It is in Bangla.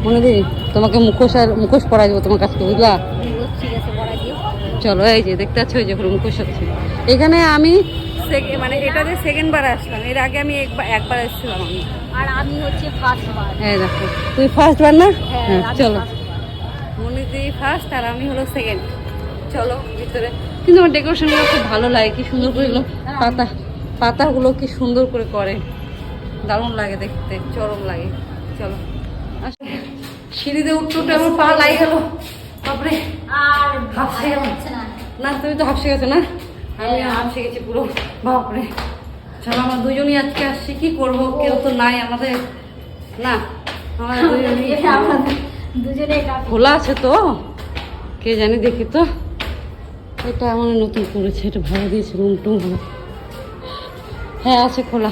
মনে দিই তোমাকে মুখোশ পরাই দেবো তোমার কাছে, বুঝলা? ঠিক আছে, পড়াই দিও। চলো, এই যে দেখতে পাচ্ছ, ওই যে মুখোশ হচ্ছে এখানে। আমি মানে এটাতে সেকেন্ড বার আসলাম, এর আগে আমি একবার এসেছিলাম আমি। আর আমি হচ্ছে ফার্স্ট বার। হ্যাঁ দেখো, তুই ফার্স্ট বার না? হ্যাঁ আমি চলো, first বার। মনিদি ফার্স্ট আর আমি হলো সেকেন্ড। চলো ভিতরে। কিন্তু আমার ডেকোরেশনগুলো খুব ভালো লাগে, কি সুন্দর করে এগুলো পাতাগুলো কি সুন্দর করে দারুণ লাগে দেখতে, চরম লাগে। চলো সিঁড়িতে উঠতে উঠতে আমার পা লাগে গেল, বাপরে। আর হাফসে গেল হচ্ছে না। না? তুমি তো হাফসে গেছো না? আমি হাফসে গেছি পুরো, বাপরে। চলো আমরা দুজনই আজকে আসছি, কি করবো, কেউ তো নাই আমাদের না। আমরা দুজনই আমরা দুজনে খোলা আছে তো, কে জানি, দেখি তো। এটা আমার নতুন করেছে, এটা ভাড়া দিয়েছে রুম টুম। হ্যাঁ আছে খোলা।